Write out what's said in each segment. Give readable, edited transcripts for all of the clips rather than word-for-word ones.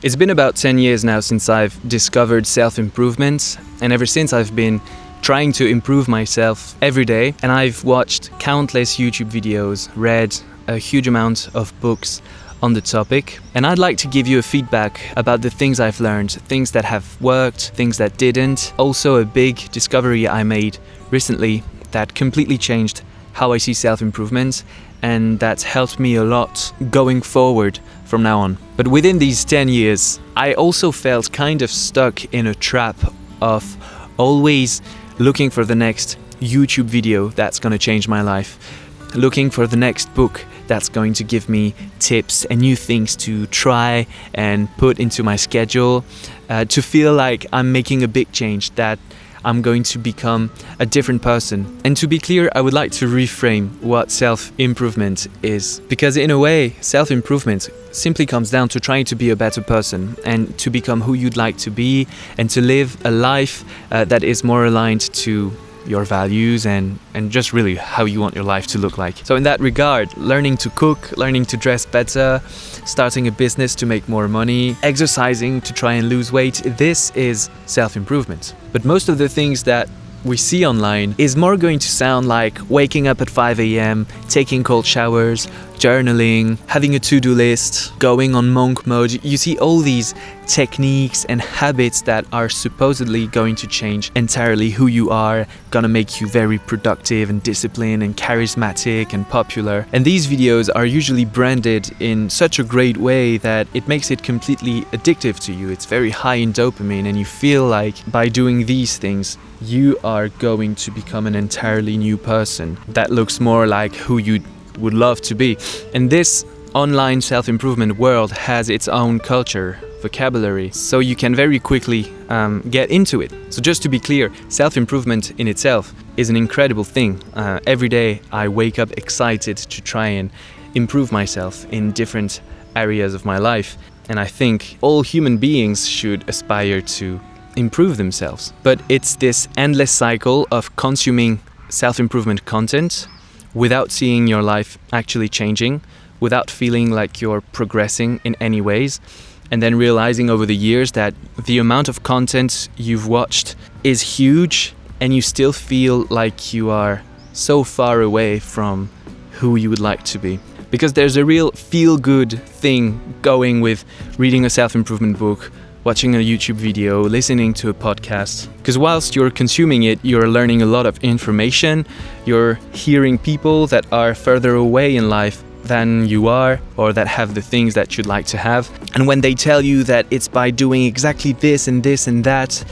It's been about 10 years now since I've discovered self-improvement, and ever since I've been trying to improve myself every day, and I've watched countless YouTube videos, read a huge amount of books on the topic, and I'd like to give you a feedback about the things I've learned, things that have worked, things that didn't. Also a big discovery I made recently that completely changed how I see self-improvement, and that's helped me a lot going forward from now on. But within these 10 years, I also felt kind of stuck in a trap of always looking for the next YouTube video that's going to change my life, looking for the next book that's going to give me tips and new things to try and put into my schedule, to feel like I'm making a big change, that I'm going to become a different person. And to be clear, I would like to reframe what self-improvement is. Because in a way, self-improvement simply comes down to trying to be a better person and to become who you'd like to be and to live a life that is more aligned to your values and just really how you want your life to look like. So in that regard, learning to cook, learning to dress better, starting a business to make more money, exercising to try and lose weight, this is self-improvement. But most of the things that we see online is more going to sound like waking up at 5 a.m, taking cold showers, journaling, having a to-do list, going on monk mode. You see all these techniques and habits that are supposedly going to change entirely who you are, gonna make you very productive and disciplined and charismatic and popular. And these videos are usually branded in such a great way that it makes it completely addictive to you. It's very high in dopamine, and you feel like by doing these things, you are going to become an entirely new person that looks more like who you would love to be. And this online self-improvement world has its own culture, vocabulary, so you can very quickly get into it. So just to be clear, self-improvement in itself is an incredible thing. Every day I wake up excited to try and improve myself in different areas of my life, and I think all human beings should aspire to improve themselves. But it's this endless cycle of consuming self-improvement content without seeing your life actually changing, without feeling like you're progressing in any ways, and then realizing over the years that the amount of content you've watched is huge and you still feel like you are so far away from who you would like to be. Because there's a real feel-good thing going with reading a self-improvement book, watching a YouTube video, listening to a podcast. Because whilst you're consuming it, you're learning a lot of information, you're hearing people that are further away in life than you are, or that have the things that you'd like to have. And when they tell you that it's by doing exactly this and this and that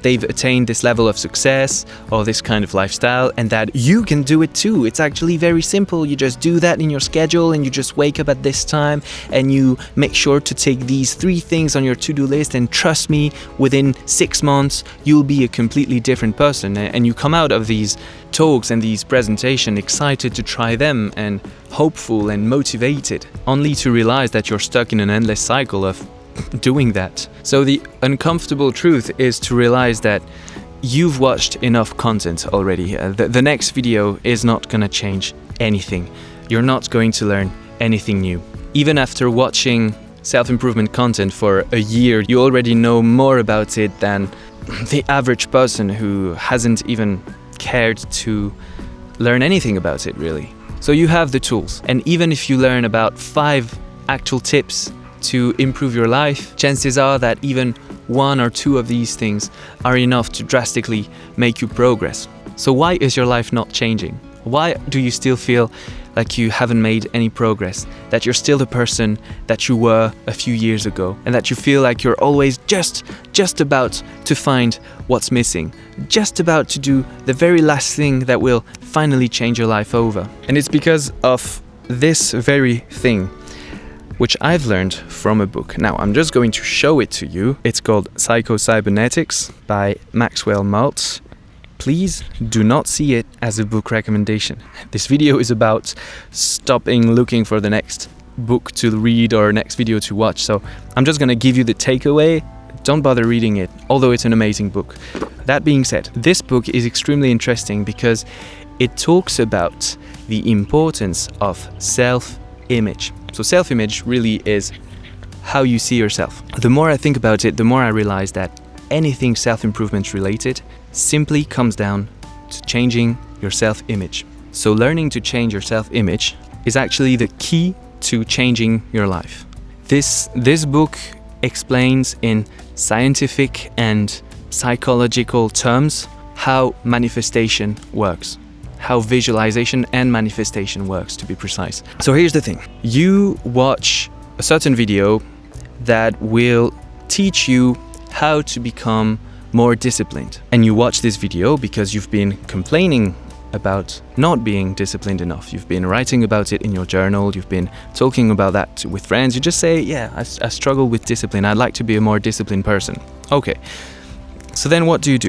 they've attained this level of success or this kind of lifestyle, and that you can do it too. It's actually very simple. You just do that in your schedule, and you just wake up at this time, and you make sure to take these 3 things on your to-do list, and trust me, within 6 months you'll be a completely different person. And you come out of these talks and these presentations excited to try them and hopeful and motivated, only to realize that you're stuck in an endless cycle of doing that. So the uncomfortable truth is to realize that you've watched enough content already. The next video is not gonna change anything. You're not going to learn anything new. Even after watching self-improvement content for a year, you already know more about it than the average person who hasn't even cared to learn anything about it, really. So you have the tools, and even if you learn about 5 actual tips to improve your life, chances are that even 1 or 2 of these things are enough to drastically make you progress. So why is your life not changing? Why do you still feel like you haven't made any progress, that you're still the person that you were a few years ago, and that you feel like you're always just about to find what's missing, just about to do the very last thing that will finally change your life over? And it's because of this very thing, which I've learned from a book. Now, I'm just going to show it to you. It's called Psycho-Cybernetics by Maxwell Maltz. Please do not see it as a book recommendation. This video is about stopping looking for the next book to read or next video to watch. So I'm just gonna give you the takeaway. Don't bother reading it, although it's an amazing book. That being said, this book is extremely interesting because it talks about the importance of self-image. So self-image really is how you see yourself. The more I think about it, the more I realize that anything self-improvement related simply comes down to changing your self-image. So learning to change your self-image is actually the key to changing your life. This book explains in scientific and psychological terms how manifestation works, how visualization and manifestation works, to be precise. So here's the thing. You watch a certain video that will teach you how to become more disciplined. And you watch this video because you've been complaining about not being disciplined enough. You've been writing about it in your journal, you've been talking about that with friends. You just say, yeah, I struggle with discipline. I'd like to be a more disciplined person. Okay, so then what do?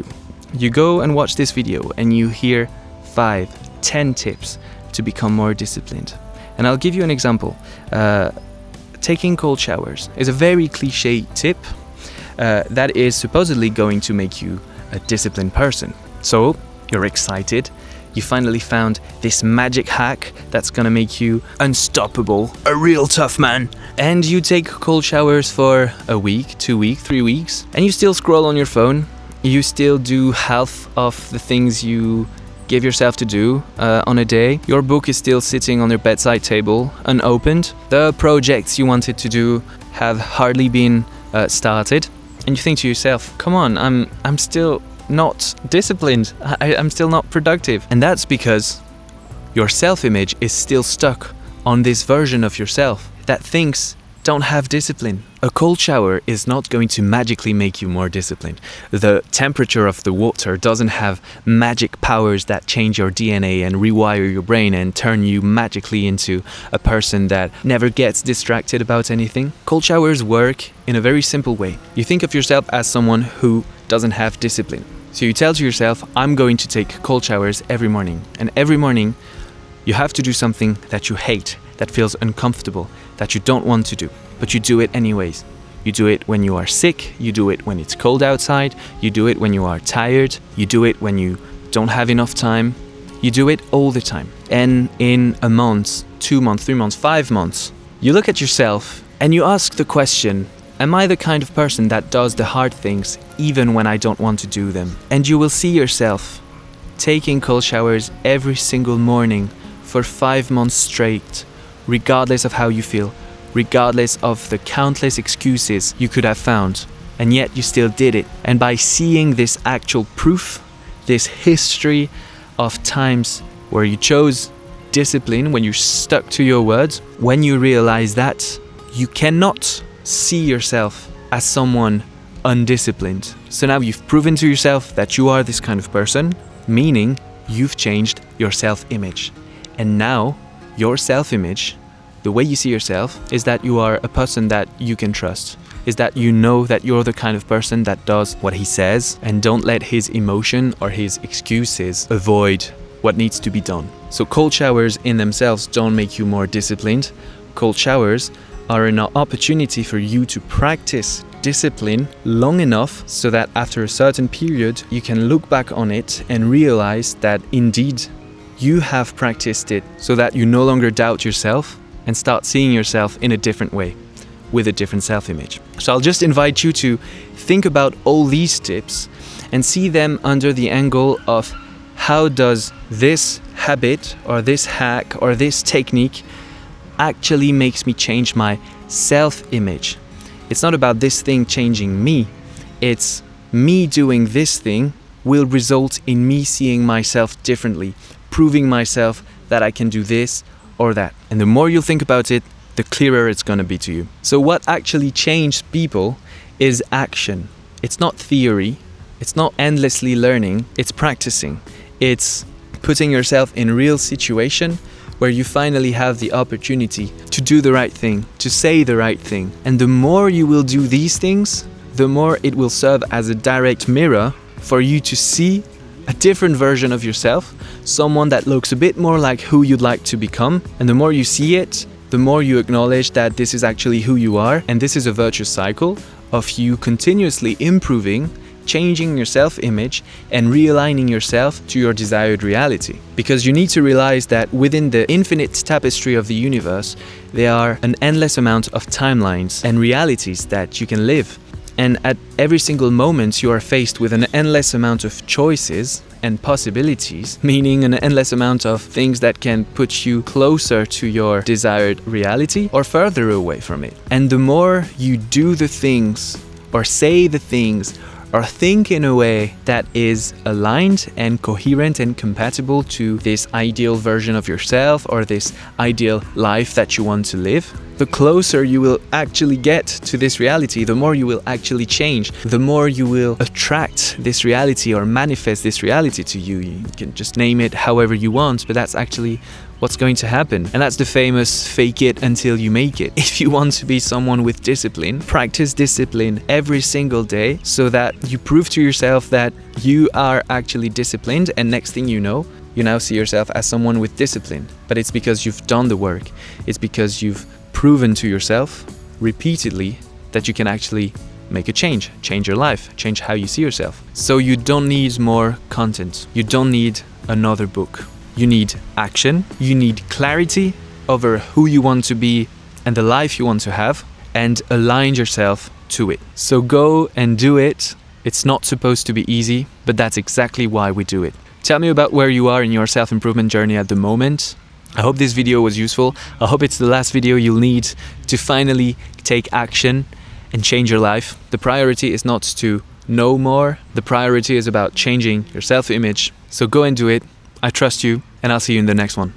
You go and watch this video and you hear 5, 10 tips to become more disciplined. And I'll give you an example. Taking cold showers is a very cliche tip that is supposedly going to make you a disciplined person. So you're excited. You finally found this magic hack that's gonna make you unstoppable, a real tough man. And you take cold showers for a week, 2 weeks, 3 weeks, and you still scroll on your phone. You still do half of the things you give yourself to do on a day. Your book is still sitting on your bedside table, unopened. The projects you wanted to do have hardly been started. And you think to yourself, come on, I'm still not disciplined. I'm still not productive. And that's because your self-image is still stuck on this version of yourself that thinks don't have discipline. A cold shower is not going to magically make you more disciplined. The temperature of the water doesn't have magic powers that change your DNA and rewire your brain and turn you magically into a person that never gets distracted about anything. Cold showers work in a very simple way. You think of yourself as someone who doesn't have discipline. So you tell to yourself, I'm going to take cold showers every morning. And every morning you have to do something that you hate, that feels uncomfortable, that you don't want to do, but you do it anyways. You do it when you are sick, you do it when it's cold outside, you do it when you are tired, you do it when you don't have enough time, you do it all the time. And in a month, 2 months, 3 months, 5 months, you look at yourself and you ask the question, am I the kind of person that does the hard things even when I don't want to do them? And you will see yourself taking cold showers every single morning for 5 months straight, regardless of how you feel, regardless of the countless excuses you could have found, and yet you still did it. And by seeing this actual proof, this history of times where you chose discipline, when you stuck to your words, when you realize that, you cannot see yourself as someone undisciplined. So now you've proven to yourself that you are this kind of person, meaning you've changed your self-image. And now your self-image, the way you see yourself, is that you are a person that you can trust, is that you know that you're the kind of person that does what he says and don't let his emotion or his excuses avoid what needs to be done. So cold showers in themselves don't make you more disciplined. Cold showers are an opportunity for you to practice discipline long enough so that after a certain period you can look back on it and realize that indeed you have practiced it, so that you no longer doubt yourself and start seeing yourself in a different way, with a different self-image. So I'll just invite you to think about all these tips and see them under the angle of how does this habit or this hack or this technique actually makes me change my self-image. It's not about this thing changing me, it's me doing this thing will result in me seeing myself differently, proving myself that I can do this or that. And the more you think about it, the clearer it's going to be to you. So what actually changed people is action. It's not theory, it's not endlessly learning, it's practicing. It's putting yourself in real situation where you finally have the opportunity to do the right thing, to say the right thing. And the more you will do these things, the more it will serve as a direct mirror for you to see a different version of yourself, someone that looks a bit more like who you'd like to become. And the more you see it, the more you acknowledge that this is actually who you are. And this is a virtuous cycle of you continuously improving changing your self-image and realigning yourself to your desired reality. Because you need to realize that within the infinite tapestry of the universe, there are an endless amount of timelines and realities that you can live. And at every single moment you are faced with an endless amount of choices and possibilities, meaning an endless amount of things that can put you closer to your desired reality or further away from it. And the more you do the things or say the things or think in a way that is aligned and coherent and compatible to this ideal version of yourself or this ideal life that you want to live, the closer you will actually get to this reality, the more you will actually change, the more you will attract this reality or manifest this reality to you. You can just name it however you want, but that's actually what's going to happen. And that's the famous fake it until you make it. If you want to be someone with discipline, practice discipline every single day so that you prove to yourself that you are actually disciplined, and next thing you know, you now see yourself as someone with discipline. But it's because you've done the work. It's because you've proven to yourself repeatedly that you can actually make a change your life, change how you see yourself. So you don't need more content. You don't need another book. You need action. You need clarity over who you want to be and the life you want to have, and align yourself to it. So go and do it. It's not supposed to be easy, but that's exactly why we do it. Tell me about where you are in your self-improvement journey at the moment. I hope this video was useful. I hope it's the last video you'll need to finally take action and change your life. The priority is not to know more. The priority is about changing your self-image. So go and do it. I trust you, and I'll see you in the next one.